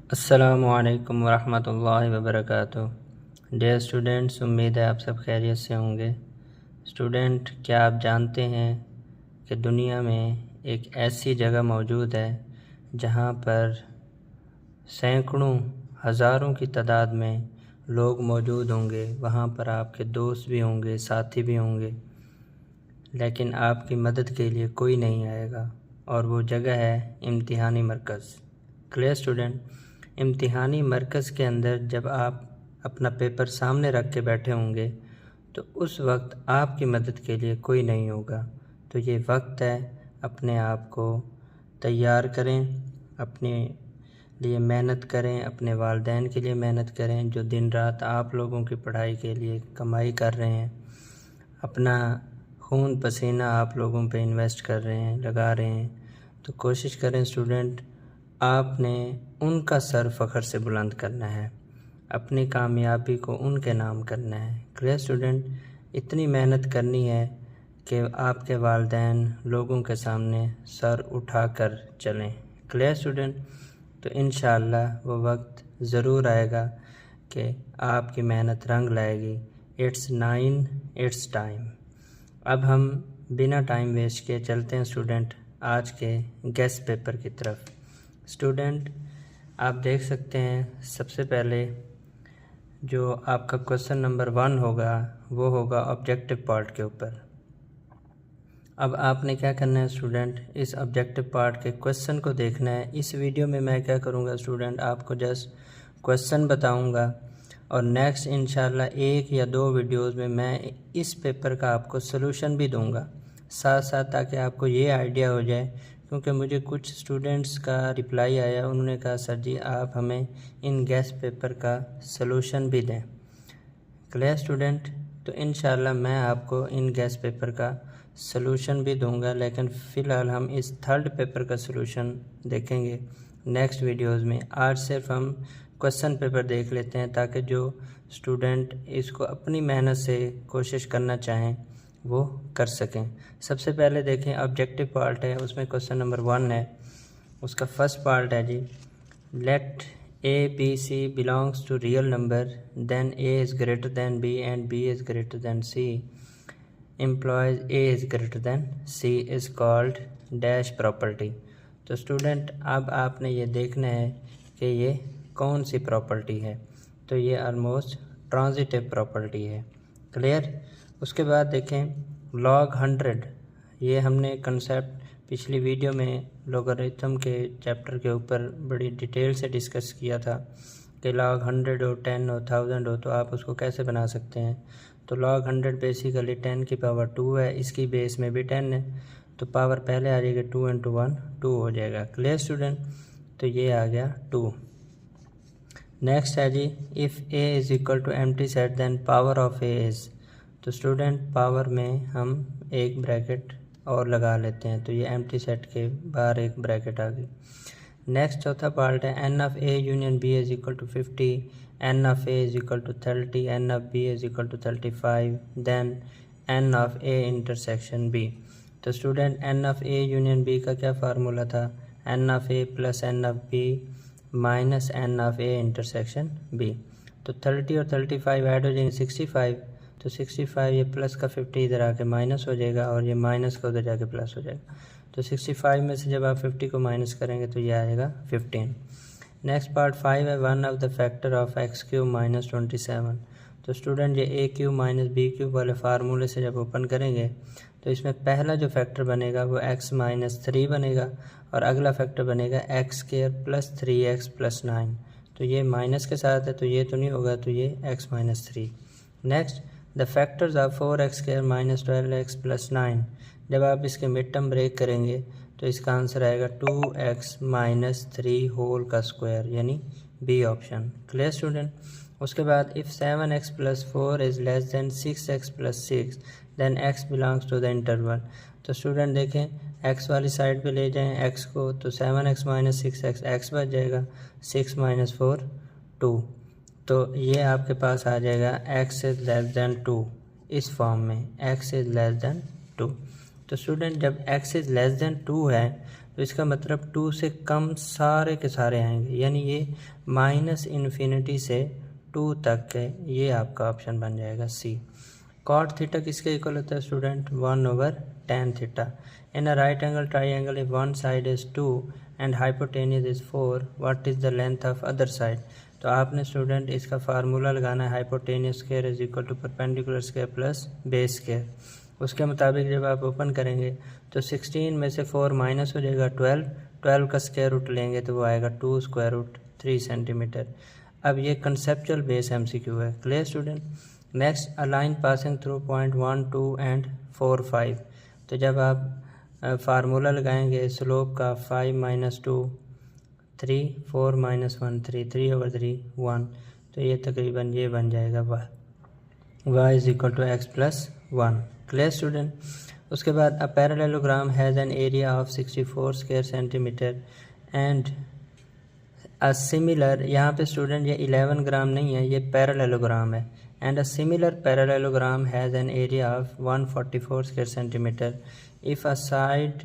अस्सलामुअलैकुम वरहमतुल्लाहि वबरकातुहू। Dear students, उम्मीद है आप सब खैरियत से होंगे। स्टूडेंट, क्या आप जानते हैं कि दुनिया में एक ऐसी जगह मौजूद है जहां पर सैकड़ों हज़ारों की तादाद में लोग मौजूद होंगे। वहां पर आपके दोस्त भी होंगे, साथी भी होंगे, लेकिन आपकी मदद के लिए कोई नहीं आएगा, और वो जगह है इम्तिहानी मरकज़। Clear student? इम्तिहानी मरकज़ के अंदर जब आप अपना पेपर सामने रख के बैठे होंगे तो उस वक्त आपकी मदद के लिए कोई नहीं होगा। तो ये वक्त है, अपने आप को तैयार करें, अपने लिए मेहनत करें, अपने वालिदैन के लिए मेहनत करें जो दिन रात आप लोगों की पढ़ाई के लिए कमाई कर रहे हैं, अपना खून पसीना आप लोगों पे इन्वेस्ट कर रहे हैं, लगा रहे हैं। तो कोशिश करें स्टूडेंट, आपने उनका सर फ़ख्र से बुलंद करना है, अपनी कामयाबी को उनके नाम करना है। Clear student? इतनी मेहनत करनी है कि आपके वालिदैन लोगों के सामने सर उठाकर चलें। Clear student? तो इंशाअल्लाह वो वक्त ज़रूर आएगा कि आपकी मेहनत रंग लाएगी। It's time. अब हम बिना टाइम वेस्ट किए चलते हैं स्टूडेंट आज के गेस्ट पेपर की तरफ। स्टूडेंट, आप देख सकते हैं सबसे पहले जो आपका क्वेश्चन नंबर 1 होगा वो होगा ऑब्जेक्टिव पार्ट के ऊपर। अब आपने क्या करना है स्टूडेंट, इस ऑब्जेक्टिव पार्ट के क्वेश्चन को देखना है। इस वीडियो में मैं क्या करूँगा स्टूडेंट, आपको जस्ट क्वेश्चन बताऊँगा, और नेक्स्ट इंशाल्लाह 1 या 2 वीडियोस में मैं इस पेपर का आपको सलूशन भी दूंगा साथ साथ, ताकि आपको ये आइडिया हो जाए। क्योंकि मुझे कुछ स्टूडेंट्स का रिप्लाई आया, उन्होंने कहा सर जी आप हमें इन गेस्ट पेपर का सलूशन भी दें। Clear student? तो इंशाल्लाह मैं आपको इन गेस्ट पेपर का सलूशन भी दूंगा, लेकिन फ़िलहाल हम इस थर्ड पेपर का सलूशन देखेंगे नेक्स्ट वीडियोस में। आज सिर्फ हम क्वेश्चन पेपर देख लेते हैं, ताकि जो स्टूडेंट इसको अपनी मेहनत से कोशिश करना चाहें वो कर सकें। सबसे पहले देखें, ऑब्जेक्टिव पार्ट है, उसमें क्वेश्चन नंबर 1 है। उसका फर्स्ट पार्ट है जी, let A B C belongs to real number, then A is greater than B and B is greater than C, implies A is greater than C is called dash property. तो student अब आपने ये देखना है कि ये कौन सी property है। तो ये ऑलमोस्ट ट्रांजिटिव प्रॉपर्टी है। क्लियर? उसके बाद देखें लॉग 100, ये हमने कंसेप्ट पिछली वीडियो में लॉगरिथम के चैप्टर के ऊपर बड़ी डिटेल से डिस्कस किया था कि लॉग 100 हो, 10 हो, 1000 हो तो आप उसको कैसे बना सकते हैं। तो लॉग 100 बेसिकली 10 की पावर 2 है, इसकी बेस में भी 10 है, तो पावर पहले आ जाएगी 2 × 1 2 हो जाएगा। Clear student? तो ये आ गया 2। नेक्स्ट है जी, if A is equal to empty set then power of A is. तो स्टूडेंट पावर में हम एक ब्रैकेट और लगा लेते हैं, तो ये एम्प्टी सेट के बाहर एक ब्रैकेट आ गई। नेक्स्ट चौथा पार्ट है, N of A union B is equal to 50, N of A is equal to 30, N of B is equal to 35, then N of A intersection B. तो student N of A union B का क्या formula था, N of A plus N of B minus N of A intersection B. तो 30 और 35 add हो जाएंगे 65, तो 65 ये प्लस का 50 इधर आके माइनस हो जाएगा, और ये माइनस का उधर जाके प्लस हो जाएगा। तो 65 में से जब आप 50 को माइनस करेंगे तो ये आएगा 15। नेक्स्ट पार्ट 5 है, 1 of the factor of x³ minus 27। तो स्टूडेंट ये a³ माइनस b³ वाले फार्मूले से जब ओपन करेंगे तो इसमें पहला जो फैक्टर बनेगा वो x माइनस 3 बनेगा, और अगला फैक्टर बनेगा x² प्लस 3x प्लस 9। तो ये माइनस के साथ है तो ये तो नहीं होगा, तो ये x minus 3। Next, the factors of 4x² minus 12x plus 9। जब आप इसके मिड टर्म ब्रेक करेंगे तो इसका आंसर आएगा 2x माइनस 3 होल का स्क्वायर, यानी बी ऑप्शन। Clear student? उसके बाद if 7x plus 4 is less than 6x plus 6 then x belongs to the interval. तो स्टूडेंट देखें, x वाली साइड पे ले जाएं x को, तो 7x माइनस 6x x बच जाएगा, 6 माइनस 4 2। तो ये आपके पास आ जाएगा x इज़ लेस दैन 2 इस फॉर्म में, x इज़ लेस दैन 2। तो स्टूडेंट जब x इज़ लेस दैन 2 है तो इसका मतलब 2 से कम सारे के सारे आएंगे, यानी ये -∞ से 2 तक है, ये आपका ऑप्शन बन जाएगा सी। कॉट थीटा किसके इक्वल होता है student? 1/tan theta. In a right angle triangle if one side is 2 and hypotenuse is 4, what is the length of other side? तो आपने स्टूडेंट इसका फार्मूला लगाना है, hypotenuse square is equal to perpendicular square plus base square. उसके मुताबिक जब आप open करेंगे तो 16 में से 4 माइनस हो जाएगा 12 का स्क्वायर रूट लेंगे तो वो आएगा 2 स्क्वायर रूट 3 सेंटीमीटर। अब ये कंसेप्चुअल बेस MCQ है। Clear student? Next, a line passing through point 1, 2 and 4, 5। तो जब आप फार्मूला लगाएंगे स्लोप का 5 - 2 3, 4 - 1 3, 3/3 1, तो ये तकरीबन ये बन जाएगा y is equal to x + 1। Clear student? उसके बाद a parallelogram has an area of 64 square centimetre and a similar, यहाँ पे स्टूडेंट ये 11 ग्राम नहीं है, ये पैरेललोग्राम है। And a similar parallelogram has an area of 144 square centimetre if a side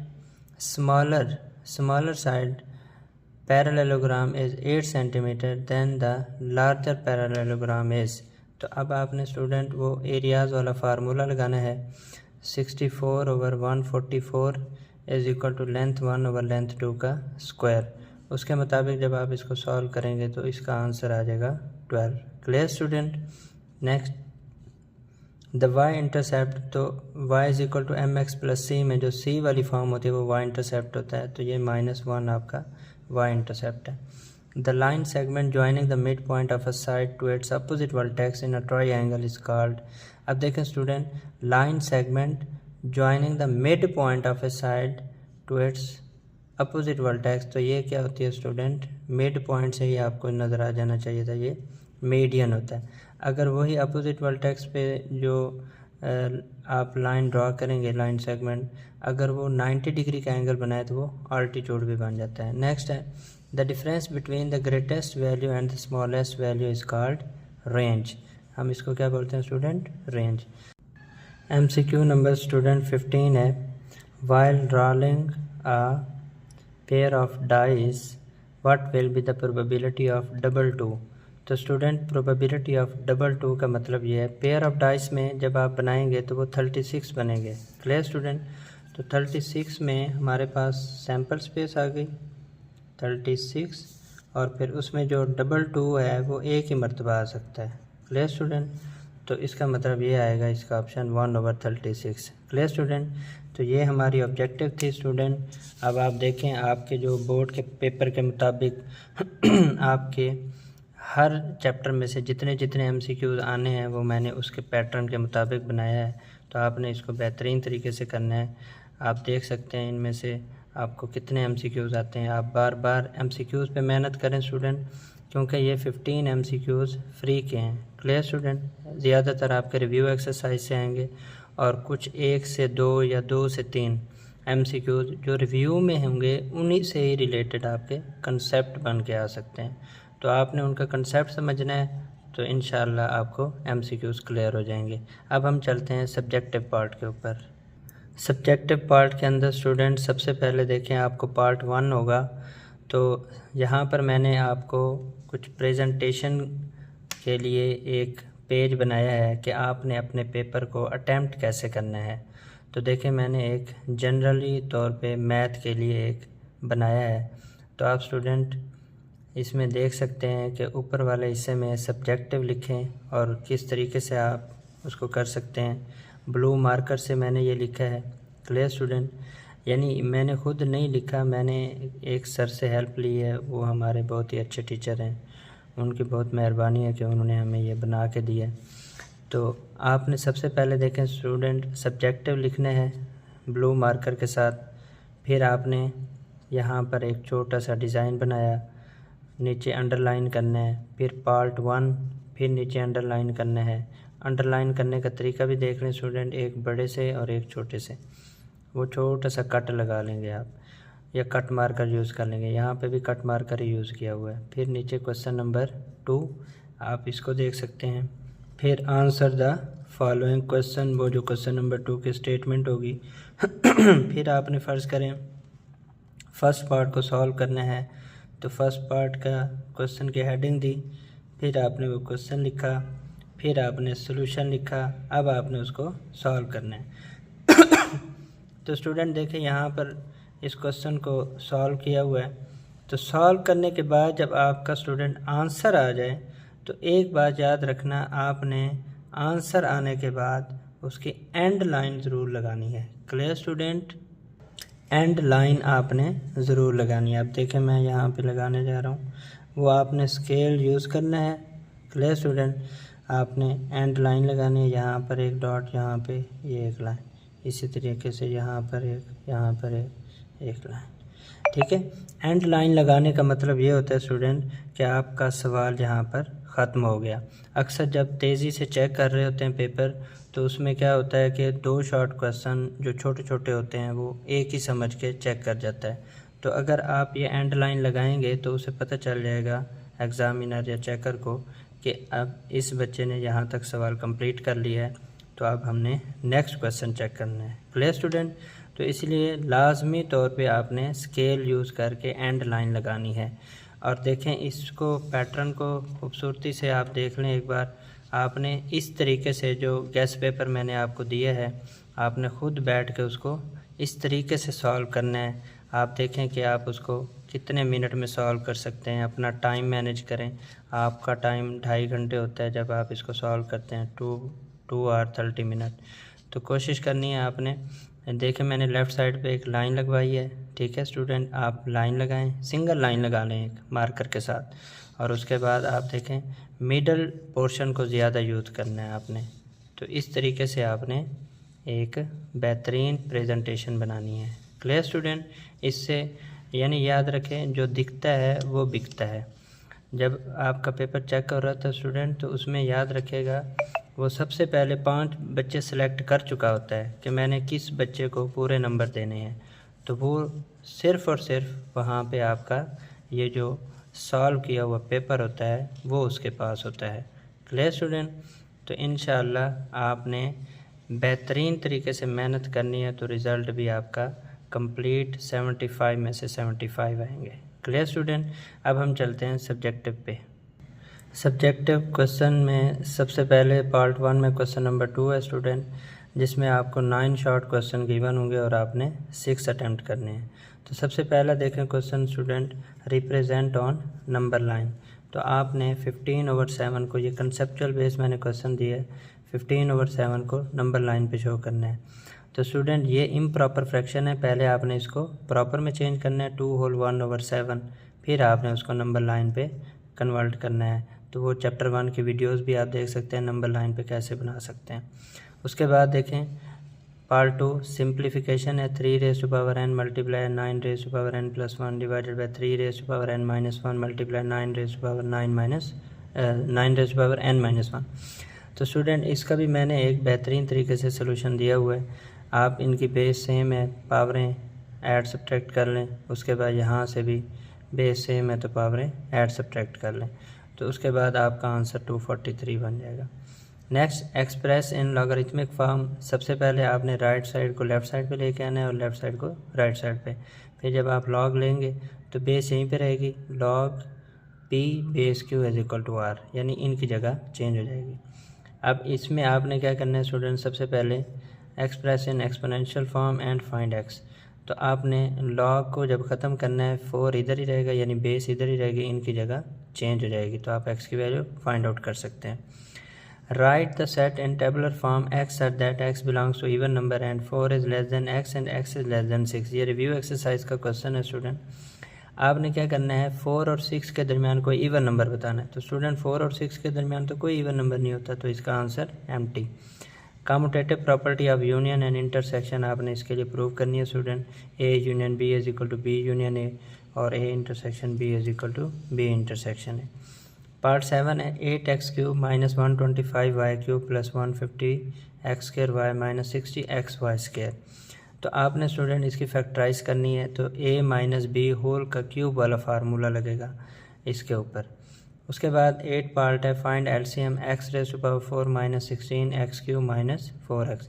smaller side parallelogram is 8 centimetre then the larger parallelogram is. तो अब आपने स्टूडेंट वो एरियाज़ वाला फार्मूला लगाना है, 64/144 इज़ इक्वल टू लेंथ 1/लेंथ 2 का स्क्वायर। उसके मुताबिक जब आप इसको सॉल्व करेंगे तो इसका आंसर आ जाएगा 12। Clear student? Next, the y intercept, तो y is equal to mx + c में जो c वाली फॉर्म होती है वो y इंटरसेप्ट होता है, तो ये -1 आपका y इंटरसेप्ट है। The line segment joining the mid point of a side to its opposite vertex in a triangle is called. अब देखें student, line segment joining the mid point of a side to its opposite vertex, तो ये क्या होती है student? Mid point से ही आपको नज़र आ जाना चाहिए था, ये मीडियन होता है। अगर वही अपोजिट वर्टेक्स पे जो आप लाइन ड्रॉ करेंगे, लाइन सेगमेंट, अगर वो 90 डिग्री का एंगल बनाए तो वो अल्टीट्यूड भी बन जाता है। नेक्स्ट है, the difference between the greatest value and the smallest value is called range. हम इसको क्या बोलते हैं student? Range. MCQ number student 15 है, while rolling a pair of dice what will be the probability of double 2। तो student probability of double 2 का मतलब ये है, पेयर ऑफ डाइस में जब आप बनाएंगे तो वो 36 बनेंगे। Clear student? तो 36 में हमारे पास सैम्पल स्पेस आ गई 36, और फिर उसमें जो डबल 2 है वो एक ही मरतबा आ सकता है। Clear student? तो इसका मतलब ये आएगा इसका ऑप्शन 1/36। Clear student? तो ये हमारी ऑब्जेक्टिव थी स्टूडेंट। अब आप देखें आपके जो बोर्ड के पेपर के मुताबिक आपके हर चैप्टर में से जितने MCQs आने हैं वो मैंने उसके पैटर्न के मुताबिक बनाया है, तो आपने इसको बेहतरीन तरीके से करना है। आप देख सकते हैं इनमें से आपको कितने MCQs आते हैं। आप बार बार MCQs पे मेहनत करें स्टूडेंट, क्योंकि ये 15 MCQs फ्री के हैं। Clear student? ज़्यादातर आपके रिव्यू एक्सरसाइज से आएंगे और कुछ 1 से 2 या 2 से 3 MCQs जो रिव्यू में होंगे उन्हीं से ही रिलेटेड आपके कंसेप्ट बन के आ सकते हैं। तो आपने उनका कंसेप्ट समझना है, तो इंशाल्लाह आपको MCQs क्लियर हो जाएंगे। अब हम चलते हैं सब्जेक्टिव पार्ट के ऊपर। सब्जेक्टिव पार्ट के अंदर स्टूडेंट सबसे पहले देखें आपको पार्ट 1 होगा, तो यहाँ पर मैंने आपको कुछ प्रेजेंटेशन के लिए एक पेज बनाया है कि आपने अपने पेपर को अटेम्प्ट कैसे करना है। तो देखें मैंने एक जनरली तौर पे मैथ के लिए एक बनाया है, तो आप स्टूडेंट इसमें देख सकते हैं कि ऊपर वाले हिस्से में सब्जेक्टिव लिखें और किस तरीके से आप उसको कर सकते हैं। ब्लू मार्कर से मैंने ये लिखा है। Clear student? यानी मैंने खुद नहीं लिखा, मैंने एक सर से हेल्प ली है, वो हमारे बहुत ही अच्छे टीचर हैं, उनकी बहुत मेहरबानी है कि उन्होंने हमें ये बना के दिया। तो आपने सबसे पहले देखें स्टूडेंट सब्जेक्टिव लिखने हैं ब्लू मार्कर के साथ, फिर आपने यहाँ पर एक छोटा सा डिज़ाइन बनाया, नीचे अंडरलाइन करना है, फिर पार्ट 1, फिर नीचे अंडरलाइन करना है। अंडरलाइन करने का तरीका भी देख लें स्टूडेंट, एक बड़े से और एक छोटे से, वो छोटा सा कट लगा लेंगे आप या कट मार्कर यूज़ कर लेंगे। यहाँ पे भी कट मार्कर ही यूज़ किया हुआ है। फिर नीचे क्वेश्चन नंबर 2 आप इसको देख सकते हैं। फिर आंसर द फॉलोइंग क्वेश्चन, वो जो क्वेश्चन नंबर 2 की स्टेटमेंट होगी। फिर आपने फ़र्ज़ करें फर्स्ट पार्ट को सॉल्व करना है तो फर्स्ट पार्ट का क्वेश्चन की हेडिंग दी, फिर आपने वो क्वेश्चन लिखा, फिर आपने सॉल्यूशन लिखा, अब आपने उसको सॉल्व करना है। तो स्टूडेंट देखें यहाँ पर इस क्वेश्चन को सॉल्व किया हुआ है। तो सॉल्व करने के बाद जब आपका स्टूडेंट आंसर आ जाए तो एक बात याद रखना, आपने आंसर आने के बाद उसकी एंड लाइन ज़रूर लगानी है। Clear student? एंड लाइन आपने ज़रूर लगानी है। अब देखें मैं यहाँ पे लगाने जा रहा हूँ, वो आपने स्केल यूज़ करना है। Clear student? आपने एंड लाइन लगानी है, यहाँ पर एक डॉट, यहाँ पे ये एक लाइन, इसी तरीके से यहाँ पर एक, यहाँ पर एक लाइन। ठीक है, एंड लाइन लगाने का मतलब ये होता है स्टूडेंट कि आपका सवाल यहाँ पर ख़त्म हो गया। अक्सर जब तेज़ी से चेक कर रहे होते हैं पेपर तो उसमें क्या होता है कि 2 शॉर्ट क्वेश्चन जो छोटे छोटे होते हैं वो एक ही समझ के चेक कर जाता है। तो अगर आप ये एंड लाइन लगाएंगे तो उसे पता चल जाएगा एग्ज़ामिनर या चेकर को कि अब इस बच्चे ने यहाँ तक सवाल कंप्लीट कर लिया है, तो अब हमने नेक्स्ट क्वेश्चन चेक करना है। Clear student? तो इसलिए लाजमी तौर पे आपने स्केल यूज़ करके एंड लाइन लगानी है। और देखें इसको, पैटर्न को खूबसूरती से आप देख लें एक बार। आपने इस तरीके से जो गेस्ट पेपर मैंने आपको दिया है, आपने ख़ुद बैठ के उसको इस तरीके से सॉल्व करना है। आप देखें कि आप उसको कितने मिनट में सॉल्व कर सकते हैं। अपना टाइम मैनेज करें। आपका टाइम 2.5 घंटे होता है जब आप इसको सॉल्व करते हैं, 2 आवर 30 मिनट। तो कोशिश करनी है आपने। देखें मैंने लेफ़्ट साइड पे एक लाइन लगवाई है। ठीक है स्टूडेंट, आप लाइन लगाएं, सिंगल लाइन लगा लें एक मार्कर के साथ, और उसके बाद आप देखें मिडल पोर्शन को ज़्यादा यूज़ करना है आपने। तो इस तरीके से आपने एक बेहतरीन प्रेजेंटेशन बनानी है। Clear student? इससे यानी याद रखें, जो दिखता है वो बिकता है। जब आपका पेपर चेक हो रहा था स्टूडेंट, तो उसमें याद रखेगा वो सबसे पहले 5 बच्चे सेलेक्ट कर चुका होता है कि मैंने किस बच्चे को पूरे नंबर देने हैं। तो वो सिर्फ़ और सिर्फ वहाँ पे आपका ये जो सॉल्व किया हुआ पेपर होता है वो उसके पास होता है। Clear student? तो इंशाअल्लाह आपने बेहतरीन तरीके से मेहनत करनी है तो रिज़ल्ट भी आपका कंप्लीट 75 में से 75 आएंगे। Clear student? अब हम चलते हैं सब्जेक्टिव पे। सब्जेक्टिव क्वेश्चन में सबसे पहले पार्ट 1 में क्वेश्चन नंबर 2 है स्टूडेंट, जिसमें आपको 9 शॉर्ट क्वेश्चन गिवन होंगे और आपने 6 अटैम्प्ट करने हैं। तो सबसे पहला देखें question student, represent on number line. तो आपने 15/7 को, ये कंसेप्चुअल बेस मैंने क्वेश्चन दिया है, 15/7 को नंबर लाइन पे शो करना है। तो स्टूडेंट ये इम्प्रॉपर फ्रैक्शन है, पहले आपने इसको प्रॉपर में चेंज करना है 2 होल 1/7, फिर आपने उसको नंबर लाइन पे कन्वर्ट करना है। तो वो चैप्टर 1 की वीडियोस भी आप देख सकते हैं, नंबर लाइन पे कैसे बना सकते हैं। उसके बाद देखें पार्ट 2 सिंप्लीफिकेशन है, 3n multiply 9n+1 divided by 3n-1 multiply 9n-1। तो स्टूडेंट इसका भी मैंने एक बेहतरीन तरीके से सलूशन दिया हुआ है। आप इनकी बेस सेम है, पावरें ऐड सब्ट्रैक्ट कर लें। उसके बाद यहाँ से भी बेस सेम है तो पावरें ऐड सब्ट्रैक्ट कर लें। तो उसके बाद आपका आंसर 243 बन जाएगा। Next, express in logarithmic form. सबसे पहले आपने राइट साइड को लेफ़्ट साइड पे लेके आना है और लेफ़्ट साइड को राइट साइड पे। फिर जब आप लॉग लेंगे तो बेस यहीं पे रहेगी, log p base q =r, यानी इनकी जगह चेंज हो जाएगी। अब इसमें आपने क्या करना है स्टूडेंट, सबसे पहले express in exponential form and find x। तो आपने लॉग को जब ख़त्म करना है 4 इधर ही रहेगा, यानी बेस इधर ही रहेगी, इनकी जगह चेंज हो जाएगी। तो आप x की वैल्यू फाइंड आउट कर सकते हैं। Right the set in tabular form x such that x belongs to even number and 4 is less than x and x is less than 6। ये रिव्यू एक्सरसाइज का क्वेश्चन है student. आपने क्या करना है, 4 और 6 के दरमियान कोई इवन नंबर बताना है। तो स्टूडेंट 4 और 6 के दरमियान तो कोई इवन नंबर नहीं होता, तो इसका answer empty. Commutative property of union and intersection आपने इसके लिए प्रूव करनी है student. a union b = b union a और a intersection b = b intersection a। Part 7 है 8x³ - 125y³ + 150x² - 60xy²। तो आपने स्टूडेंट इसकी फैक्टराइज करनी है, तो a - b होल का क्यूब वाला फार्मूला लगेगा इसके ऊपर। उसके बाद 8 पार्ट है find LCM x raise to power 4 minus 16 x cube minus 4x।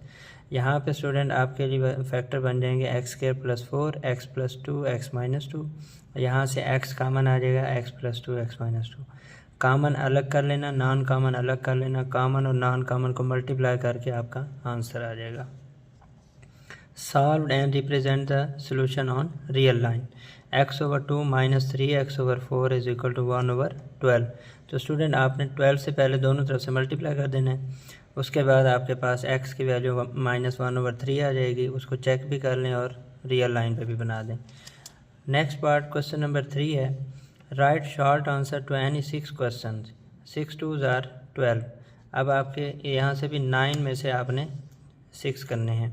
यहाँ पे स्टूडेंट आपके लिए फैक्टर बन जाएंगे x square plus 4 x plus 2 x minus 2। यहाँ से x कामन आ जाएगा x plus 2 x minus 2। Common अलग कर लेना, नॉन कामन अलग कर लेना, कामन और नॉन कामन को मल्टीप्लाई करके आपका आंसर आ जाएगा। Solve and represent the solution on real line. x/2 minus 3x/4 is equal to 1/12। तो स्टूडेंट आपने 12 से पहले दोनों तरफ से मल्टीप्लाई कर देना है। उसके बाद आपके पास x की वैल्यू -1/3 आ जाएगी। उसको चेक भी कर लें और रियल लाइन पे भी बना दें। नेक्स्ट पार्ट क्वेश्चन नंबर 3 है write short answer to any 6 question. 6 2s are 12। अब आपके यहाँ से भी 9 में से आपने 6 करने हैं।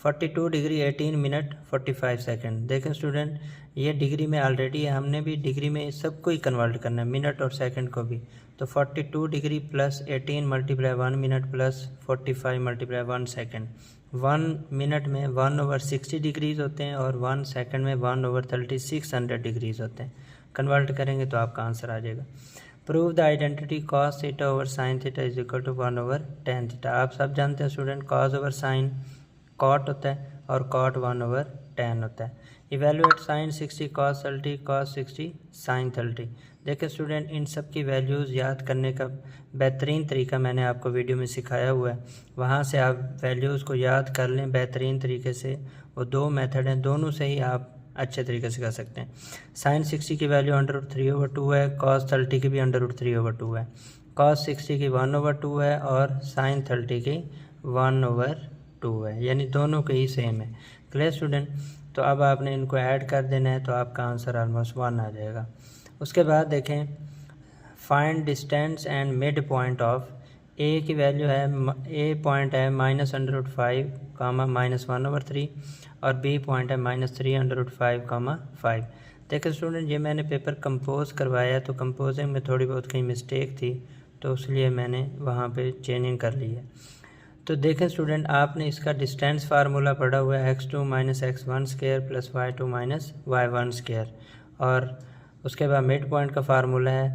42 डिग्री 18 मिनट 45 सेकंड। देखें स्टूडेंट ये डिग्री में ऑलरेडी है, हमने भी डिग्री में सबको ही कन्वर्ट करना है, मिनट और सेकंड को भी। तो 42 degree plus 18 multiply 1 minute plus 45 multiply 1 second. 1 minute में 1/60 डिग्रीज होते हैं और 1 सेकंड में 1/3600 डिग्रीज होते हैं। कन्वर्ट करेंगे तो आपका आंसर आ जाएगा। Prove the identity cos theta over sin theta is equal to 1/tan theta. आप सब जानते हैं student cos over sin cot होता है और cot 1/tan होता है। Evaluate sin 60 cos 30 cos 60 sin 30। देखिए स्टूडेंट इन सब की वैल्यूज़ याद करने का बेहतरीन तरीका मैंने आपको वीडियो में सिखाया हुआ है, वहाँ से आप वैल्यूज़ को याद कर लें बेहतरीन तरीके से। वो 2 मेथड हैं, दोनों से ही आप अच्छे तरीके से कर सकते हैं। sin 60 की वैल्यू √3/2 है, cos 30 की भी √3/2 है, cos 60 की 1/2 है और sin 30 की 1/2 है, यानी दोनों के ही सेम है। Clear student? तो अब आपने इनको ऐड कर देना है तो आपका आंसर ऑलमोस्ट 1 आ जाएगा। उसके बाद देखें find distance and mid point of A की वैल्यू है, ए पॉइंट है -√5 -1/3 और बी पॉइंट है -3√5 5। देखिए स्टूडेंट ये मैंने पेपर कंपोज करवाया तो कंपोजिंग में थोड़ी बहुत कहीं मिस्टेक थी तो इसलिए मैंने वहाँ पे चेंजिंग कर ली है। तो देखें स्टूडेंट आपने इसका डिस्टेंस फार्मूला पढ़ा हुआ है x2 - x1 square plus y2 - y1 square, और उसके बाद मिड पॉइंट का फार्मूला है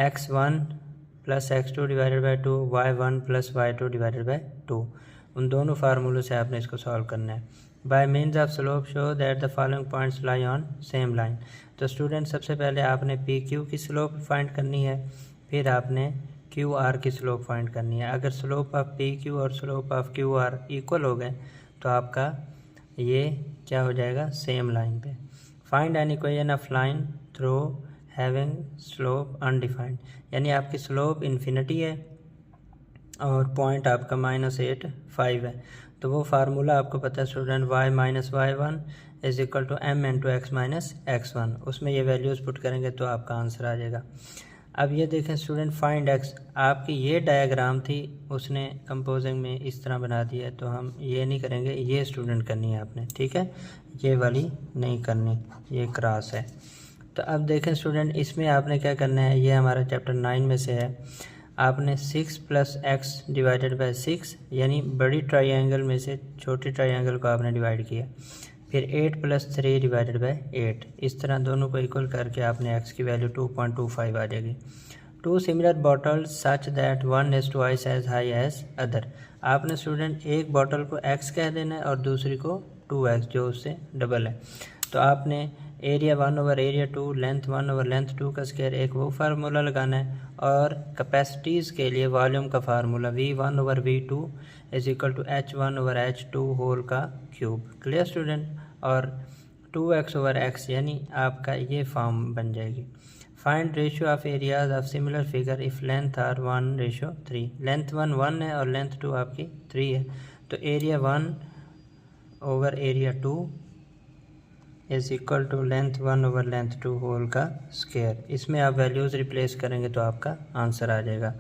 x1 + x2 divided by 2 y1 + y2 divided by 2। उन दोनों फार्मूलों से आपने इसको सॉल्व करना है। Bye means of slope show that the following points lie on same line. तो स्टूडेंट सबसे पहले आपने पी क्यू की स्लोप फाइंड करनी है, फिर आपने क्यू आर की स्लोप फाइंड करनी है। अगर स्लोप ऑफ पी क्यू और slope of Q R equal हो गए तो आपका ये क्या हो जाएगा, सेम लाइन पे। Find an equation of line through having slope undefined, यानी आपकी स्लोप इन्फिनिटी है और पॉइंट आपका -8 5 है। तो वो फार्मूला आपको पता है student y - y1 is equal to m × x - x1। उसमें ये वैल्यूज़ पुट करेंगे तो आपका आंसर आ जाएगा। अब ये देखें स्टूडेंट फाइंड x, आपकी ये डायग्राम थी उसने कंपोजिंग में इस तरह बना दिया है तो हम ये नहीं करेंगे, ये स्टूडेंट करनी है आपने, ठीक है, ये वाली नहीं करनी, ये क्रॉस है। तो अब देखें स्टूडेंट इसमें आपने क्या करना है, ये हमारा चैप्टर 9 में से है। आपने 6 + x डिवाइडेड बाई 6 यानी बड़ी ट्राइंगल में से छोटी ट्राइंगल को आपने डिवाइड किया, फिर 8 + 3 डिवाइडेड बाई 8। इस तरह दोनों को इक्वल करके आपने x की वैल्यू 2.25 आ जाएगी। 2 similar bottles such that one is twice as high as other. आपने स्टूडेंट एक बॉटल को x कह देना है और दूसरी को 2x जो उससे डबल है। तो आपने एरिया 1/एरिया 2, लेंथ 1/लेंथ 2 का स्क्वायर, एक वो फार्मूला लगाना है, और कैपेसिटीज़ के लिए वॉल्यूम का formula V1/V2 is equal to H1/H2 whole का क्यूब। Clear student? और 2x/x यानी आपका ये फॉर्म बन जाएगी। Find ratio of areas of similar figure if length are 1:3। Length 1 है और लेंथ 2 आपकी 3 है, तो एरिया 1/एरिया 2 इज इक्वल टू लेंथ 1/लेंथ 2 होल का स्क्वायर। इसमें आप वैल्यूज़ रिप्लेस करेंगे तो आपका आंसर आ जाएगा।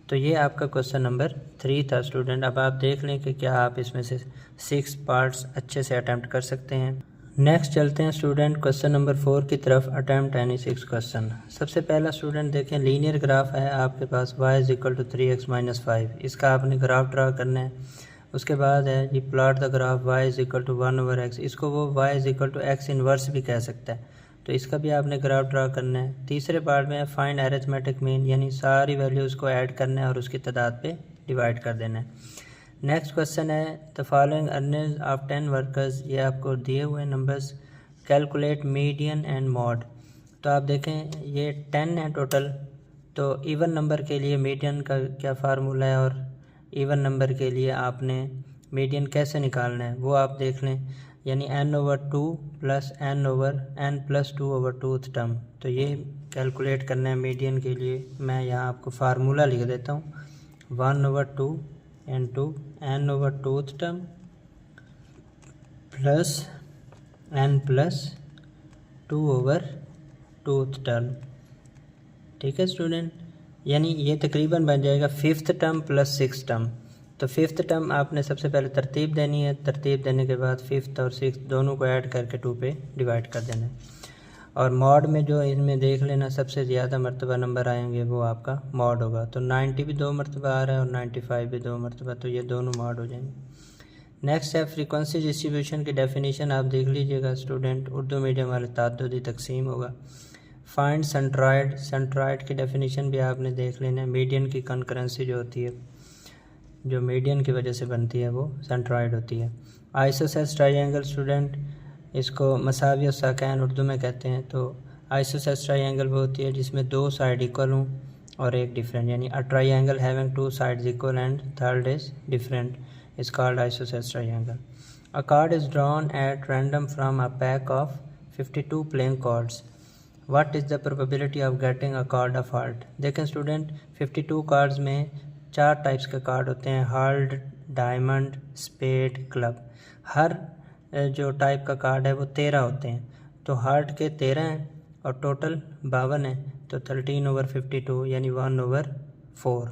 तो ये आपका क्वेश्चन नंबर 3 था स्टूडेंट। अब आप देख लें कि क्या आप इसमें से 6 पार्ट्स अच्छे से अटैम्प्ट कर सकते हैं। नेक्स्ट चलते हैं स्टूडेंट क्वेश्चन नंबर 4 की तरफ, अटैम्प्ट एनी 6 क्वेश्चन। सबसे पहला स्टूडेंट देखें लीनियर ग्राफ है आपके पास y is equal to 3x - 5। इसका आपने ग्राफ ड्रा करना है। उसके बाद है जी plot the graph y is equal to 1/x। इसको वो y is equal to x inverse भी कह सकता है। तो तो इसका भी आपने ग्राफ ड्रा करना है। तीसरे पार्ट में फाइंड अरिथमेटिक मीन, यानी सारी वैल्यूज़ को ऐड करना है और उसकी तादाद पे डिवाइड कर देना है। नेक्स्ट क्वेश्चन है the following earnings of 10 workers, ये आपको दिए हुए numbers, calculate median and mod. तो आप देखें ये 10 है टोटल, तो इवन नंबर के लिए मीडियन का क्या फार्मूला है और इवन नंबर के लिए आपने मीडियन कैसे निकालना है वो आप देख लें, यानी n/2 प्लस n+2/2 टर्म। तो ये कैलकुलेट करना है मीडियन के लिए। मैं यहाँ आपको फार्मूला लिख देता हूँ, 1/2 into n/2 term plus n+2/2 term. ठीक है स्टूडेंट, यानी ये तकरीबन बन जाएगा 5th term plus 6th term. तो 5th टर्म आपने सबसे पहले तरतीब देनी है, तरतीब देने के बाद 5th और 6th दोनों को ऐड करके 2 पे डिवाइड कर देना है। और मॉड में जो इसमें देख लेना सबसे ज़्यादा मरतबा नंबर आएंगे वो आपका मॉड होगा। तो 90 भी 2 मरतबा आ रहा है और 95 भी 2 मरतबा, तो ये दोनों मॉड हो जाएंगे। नेक्स्ट है फ्रीक्वेंसी डिस्ट्रीब्यूशन की डेफिनेशन आप देख लीजिएगा स्टूडेंट, उर्दू मीडियम वाले ताद्दुदी तकसीम होगा। फाइंड सेंट्रॉयड, सेंट्रॉयड की डेफिनेशन भी आपने देख लेना है। मीडियन की कंकरेंसी जो होती है, जो मीडियन की वजह से बनती है वो सेंट्रॉयड होती है। आइसोसेलेस ट्रायंगल स्टूडेंट, इसको मसावी साकैन उर्दू में कहते हैं। तो आइसोसेलेस ट्रायंगल वो होती है जिसमें 2 साइड इक्वल हों और एक डिफरेंट, यानी a triangle having 2 sides equal and third is different is called isosceles triangle. A card is drawn at random from a pack of 52 playing cards. What is the probability of getting a card of heart? देखें student, 52 cards में 4 types के card होते हैं, heart, diamond, spade, club. हर जो type का card है वो 13 होते हैं। तो हार्ट के 13 हैं और टोटल 52 है, तो 13/52 यानी 1/4।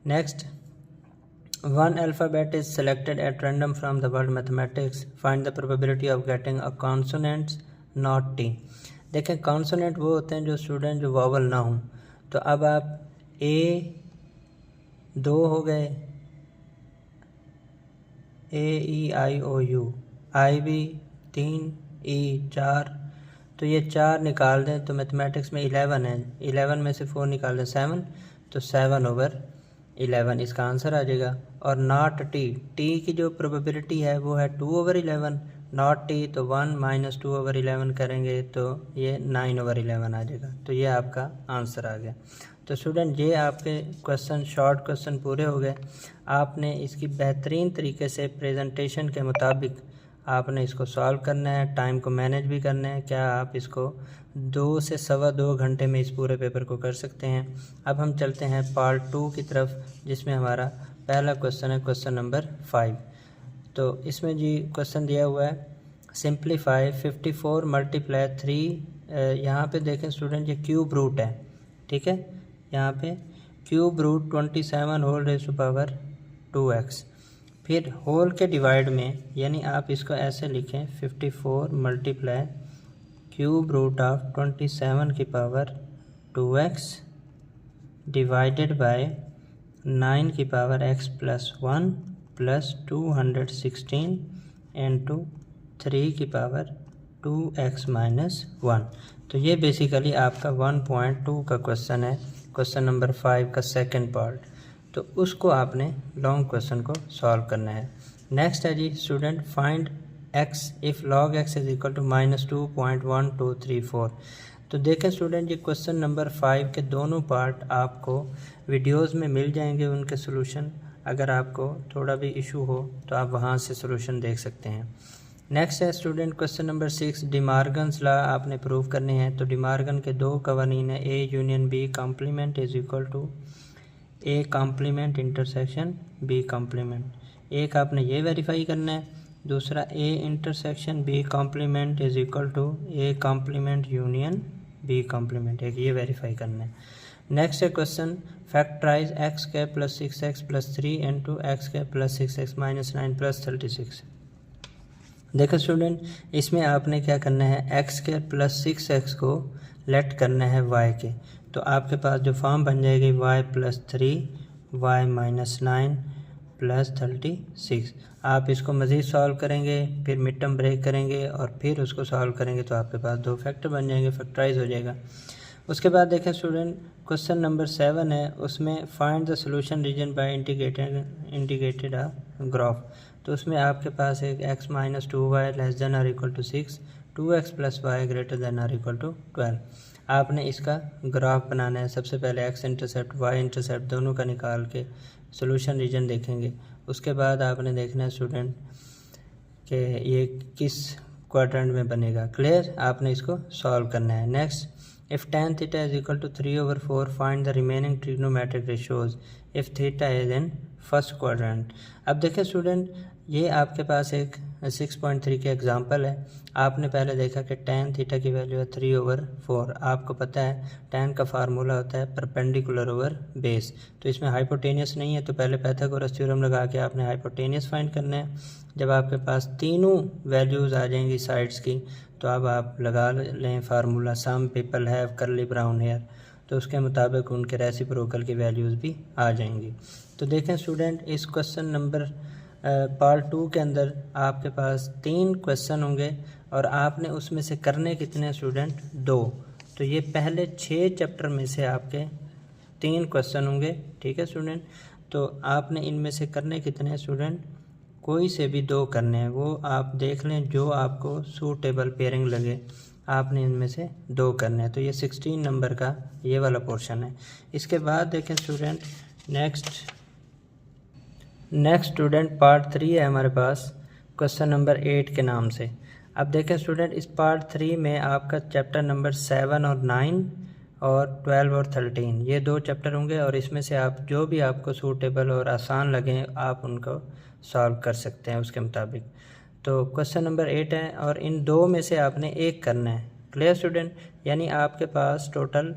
Next, one alphabet is selected at random from the word mathematics. Find the probability of getting a consonant not T. देखें कॉन्सोनेंट वो होते हैं जो स्टूडेंट जो वावल ना हों। तो अब आप A 2 हो गए, A-E-I-O-U, I भी 3, E 4, तो ये 4 निकाल दें तो मैथमेटिक्स में 11 है, 11 में से 4 निकाल दें 7, तो 7/11 इसका आंसर आ जाएगा। और नॉट टी, टी की जो प्रोबेबिलिटी है वो है 2/11, नॉट टी तो 1 - 2/11 करेंगे तो ये 9/11 आ जाएगा। तो ये आपका आंसर आ गया। तो स्टूडेंट ये आपके क्वेश्चन, शॉर्ट क्वेश्चन पूरे हो गए। आपने इसकी बेहतरीन तरीके से प्रेजेंटेशन के मुताबिक आपने इसको सॉल्व करना है, टाइम को मैनेज भी करना है। क्या आप इसको 2 से 2.25 घंटे में इस पूरे पेपर को कर सकते हैं। अब हम चलते हैं पार्ट 2 की तरफ, जिसमें हमारा पहला क्वेश्चन है क्वेश्चन नंबर 5। तो इसमें जी क्वेश्चन दिया हुआ है सिंप्लीफाई 54 × 3। यहाँ पे देखें स्टूडेंट ये क्यूब रूट है, ठीक है। यहाँ पे क्यूब रूट 27⁻²x। फिर होल के डिवाइड में, यानी आप इसको ऐसे लिखें 54 × cube root of 27⁻²x divided by 9⁻x+1 plus 216 into 3⁻2x-1। तो ये बेसिकली आपका 1.2 का क्वेश्चन है, क्वेश्चन नंबर 5 का सेकंड पार्ट। तो उसको आपने लॉन्ग क्वेश्चन को सॉल्व करना है। नेक्स्ट है जी student, find x if log x is equal to -2.1234। तो देखें स्टूडेंट, ये क्वेश्चन नंबर 5 के दोनों पार्ट आपको वीडियोस में मिल जाएंगे, उनके सॉल्यूशन। अगर आपको थोड़ा भी इशू हो तो आप वहाँ से सॉल्यूशन देख सकते हैं। नेक्स्ट है student question number 6, De Morgan's law आपने प्रूव करने हैं। तो डिमार्गन के 2 कवानीन है, A union B complement is equal to A complement intersection B complement. एक आपने ये वेरीफाई करना है, दूसरा A intersection B complement is equal to A complement union B complement, एक ये वेरीफाई करना है। नेक्स्ट है question, factorise x² + 6x + 3 into x² + 6x - 9 + 36। देखो स्टूडेंट, इसमें आपने क्या करना है, x² + 6x को लेट करना है y के। तो आपके पास जो फॉर्म बन जाएगी y + 3 y - 9 प्लस 36। आप इसको मज़ीद सॉल्व करेंगे, फिर मिड टर्म ब्रेक करेंगे और फिर उसको सॉल्व करेंगे तो आपके पास 2 फैक्टर बन जाएंगे, फैक्टराइज हो जाएगा। उसके बाद देखें स्टूडेंट, क्वेश्चन नंबर 7 है, उसमें find the solution region by integrated a graph. तो उसमें आपके पास एक x - 2y < 6, 2x + y > 12। आपने इसका ग्राफ बनाना है। सबसे पहले x इंटरसेप्ट y इंटरसेप्ट दोनों का निकाल के सोल्यूशन रीजन देखेंगे। उसके बाद आपने देखना है स्टूडेंट कि ये किस क्वाड्रेंट में बनेगा। क्लियर, आपने इसको सॉल्व करना है। Next, if tan theta is equal to 3/4 find the remaining trigonometric ratios if theta is in first quadrant। अब देखें स्टूडेंट, ये आपके पास एक 6.3 के एग्जांपल है। आपने पहले देखा कि tan थीटा की वैल्यू है 3/4। आपको पता है tan का फार्मूला होता है परपेंडिकुलर ओवर बेस। तो इसमें हाइपोटेनियस नहीं है, तो पहले पाइथागोरस थ्योरम लगा के आपने हाइपोटेनियस फाइंड करना है। जब आपके पास तीनों वैल्यूज़ आ जाएंगी साइड्स की, तो अब आप लगा लें formula some people have curly brown hair, तो उसके मुताबिक उनके रेसिप्रोकल की वैल्यूज़ भी आ जाएंगी। तो देखें स्टूडेंट, इस क्वेश्चन नंबर पार्ट 2 के अंदर आपके पास 3 क्वेश्चन होंगे और आपने उसमें से करने कितने स्टूडेंट 2। तो ये पहले 6 चैप्टर में से आपके 3 क्वेश्चन होंगे। ठीक है स्टूडेंट, तो आपने इनमें से करने कितने स्टूडेंट, कोई से भी 2 करने हैं, वो आप देख लें जो आपको सूटेबल पेयरिंग लगे, आपने इनमें से 2 करने हैं। तो ये 16 नंबर का ये वाला पोर्शन है। इसके बाद देखें स्टूडेंट, नेक्स्ट स्टूडेंट पार्ट 3 है हमारे पास, क्वेश्चन नंबर 8 के नाम से। अब देखें स्टूडेंट, इस पार्ट 3 में आपका चैप्टर नंबर 7 और 9 और 12 और 13 ये 2 चैप्टर होंगे और इसमें से आप जो भी आपको सूटेबल और आसान लगें आप उनको सॉल्व कर सकते हैं उसके मुताबिक। तो क्वेश्चन नंबर 8 है और इन 2 में से आपने एक करना है। क्लियर स्टूडेंट, यानी आपके पास टोटल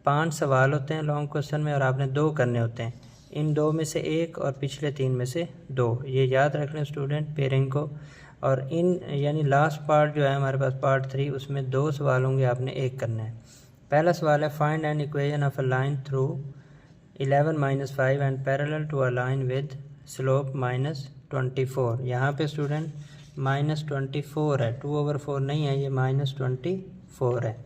5 सवाल होते हैं लॉन्ग क्वेश्चन में और आपने 2 करने होते हैं। इन 2 में से एक और पिछले 3 में से 2, ये याद रख लें स्टूडेंट पेयरिंग को। और इन यानी लास्ट पार्ट जो है हमारे पास पार्ट 3, उसमें 2 सवाल होंगे, आपने एक करना है। पहला सवाल है find an equation of a line through 11 - 5 and parallel to a line with slope -24। यहाँ पे स्टूडेंट -24 है, 2/4 नहीं है, ये -24 है।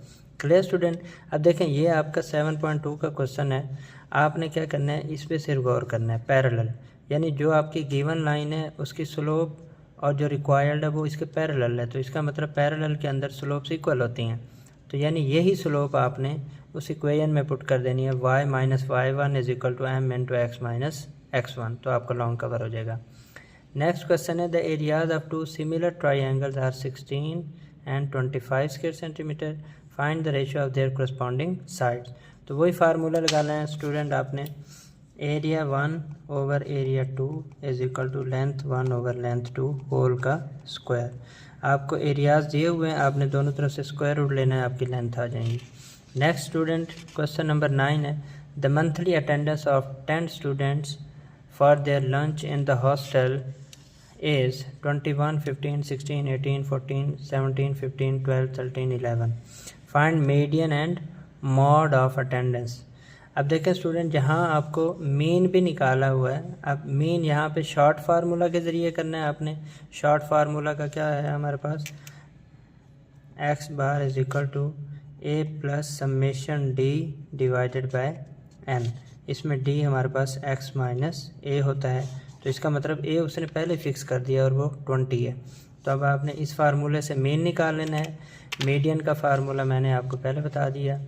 क्लियर स्टूडेंट, अब देखें ये आपका 7.2 का क्वेश्चन है। आपने क्या करना है, इस पे सिर्फ गौर करना है। पैरेलल यानी जो आपकी गिवन लाइन है उसकी स्लोप और जो रिक्वायर्ड है वो इसके पैरेलल है, तो इसका मतलब पैरेलल के अंदर स्लोप्स इक्वल होती हैं। तो यानी यही स्लोप आपने उस इक्वेशन में पुट कर देनी है, y - y1 = m × x - x1, तो आपका लॉन्ग कवर हो जाएगा। नेक्स्ट क्वेश्चन है the areas of 2 similar triangles are 16 and 25 square centimeter, find the ratio of their corresponding sides. तो वही फार्मूला लगाना है स्टूडेंट आपने, area 1 / area 2 = length 1 / length 2 whole का स्क्वायर। आपको एरियाज दिए हुए हैं, आपने दोनों तरफ से स्क्वायर रूट लेना है, आपकी लेंथ आ जाएंगी। नेक्स्ट स्टूडेंट क्वेश्चन नंबर 9 है the monthly attendance of 10 students for their lunch in the hostel is 21, 15, 16, 18, 14, 17, 15, 12, 13, 11। Find median and mod of attendance. अब देखें स्टूडेंट, जहाँ आपको मीन भी निकाला हुआ है, अब मीन यहाँ पे शॉर्ट फार्मूला के ज़रिए करना है आपने। शॉर्ट फार्मूला का क्या है हमारे पास, x bar = a + summation d divided by n। इसमें d हमारे पास x - a होता है, तो इसका मतलब a उसने पहले फिक्स कर दिया और वो 20 है। तो अब आपने इस फार्मूले से मीन निकाल लेना है। मीडियन का फार्मूला मैंने आपको पहले बता दिया।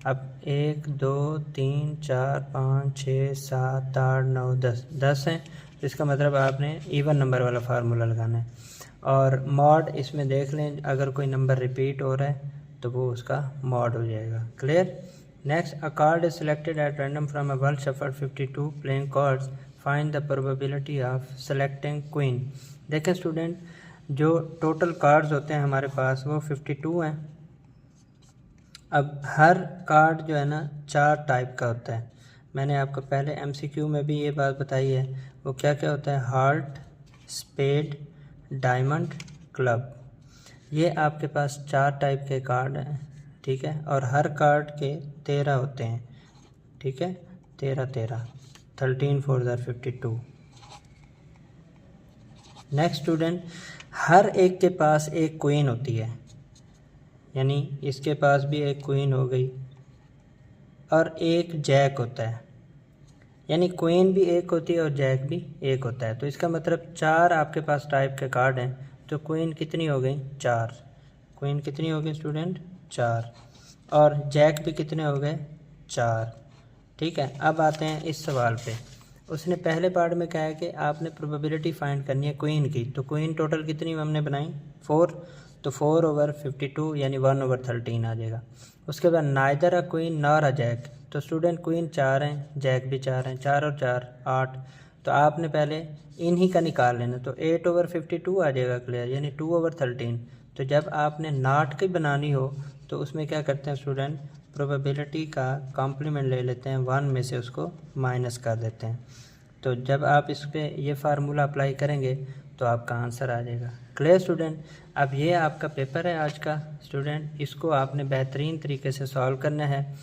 अब 1 2 3 4 5 6 7 8 9 10 हैं, तो इसका मतलब आपने इवन नंबर वाला फार्मूला लगाना है। और मॉड इसमें देख लें, अगर कोई नंबर रिपीट हो रहा है तो वो उसका मॉड हो जाएगा। Clear. Next, a card is selected at random from a well shuffled 52 playing cards, find the probability of selecting queen. देखें स्टूडेंट, जो टोटल कार्ड्स होते हैं हमारे पास वो 52 हैं। अब हर कार्ड जो है ना 4 टाइप का होता है। मैंने आपको पहले MCQ में भी ये बात बताई है। वो क्या क्या होता है, हार्ट, स्पेड, डायमंड, क्लब। ये आपके पास 4 टाइप के कार्ड हैं, ठीक है। और हर कार्ड के 13 होते हैं, ठीक है, 13 13, 13 4 = 52। नेक्स्ट स्टूडेंट, हर एक के पास एक क्वीन होती है, यानी इसके पास भी एक क्वीन हो गई और एक जैक होता है, यानी क्वीन भी एक होती है और जैक भी एक होता है। तो इसका मतलब 4 आपके पास टाइप के कार्ड हैं, तो क्वीन कितनी हो गई? 4। क्वीन कितनी हो गई स्टूडेंट? 4। और जैक भी कितने हो गए? 4। ठीक है, अब आते हैं इस सवाल पे। उसने पहले पार्ट में कहा है कि आपने प्रोबेबिलिटी फाइंड करनी है क्वीन की, तो क्वीन टोटल कितनी हमने बनाई? 4। तो 4/52 यानी 1/13 आ जाएगा। उसके बाद neither a queen nor a jack, तो स्टूडेंट क्वीन 4 हैं, जैक भी 4 हैं, 4 और 4 8। तो आपने पहले इन्हीं का निकाल लेना, तो 8/52 आ जाएगा क्लियर, यानी 2/13। तो जब आपने नॉट की बनानी हो तो उसमें क्या करते हैं स्टूडेंट, प्रोबेबिलिटी का कॉम्प्लीमेंट ले लेते हैं, 1 में से उसको माइनस कर देते हैं। तो जब आप इस पर ये फार्मूला अप्लाई करेंगे तो आपका आंसर आ जाएगा। Clear student? अब ये आपका पेपर है आज का स्टूडेंट, इसको आपने बेहतरीन तरीके से सॉल्व करना है।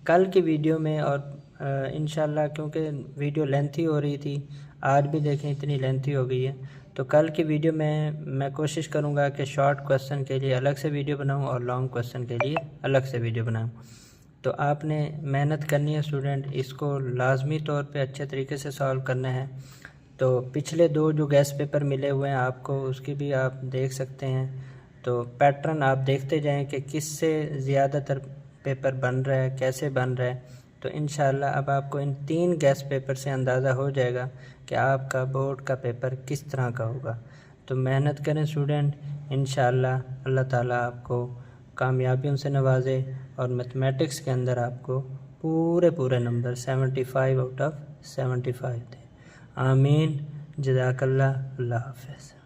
कल की वीडियो में और इंशाल्लाह, क्योंकि वीडियो लेंथी हो रही थी, आज भी देखें इतनी लेंथी हो गई है, तो कल की वीडियो में मैं कोशिश करूँगा कि शॉर्ट क्वेश्चन के लिए अलग से वीडियो बनाऊँ और लॉन्ग क्वेश्चन के लिए अलग से वीडियो बनाऊँ। तो आपने मेहनत करनी है स्टूडेंट, इसको लाजमी तौर पे अच्छे तरीके से सॉल्व करना है। तो पिछले 2 जो गेस्ट पेपर मिले हुए हैं आपको, उसकी भी आप देख सकते हैं। तो पैटर्न आप देखते जाएं कि किससे ज़्यादातर पेपर बन रहा है, कैसे बन रहा है। तो इंशाल्लाह अब आपको इन 3 गेस्ट पेपर से अंदाज़ा हो जाएगा कि आपका बोर्ड का पेपर किस तरह का होगा। तो मेहनत करें स्टूडेंट, इंशाल्लाह अल्लाह ताला आपको कामयाबियों से नवाजे और मैथमेटिक्स के अंदर आपको पूरे नंबर 75 आउट ऑफ 75 थे। आमीन। जज़ाकल्लाह। अल्लाह हाफ़िज़।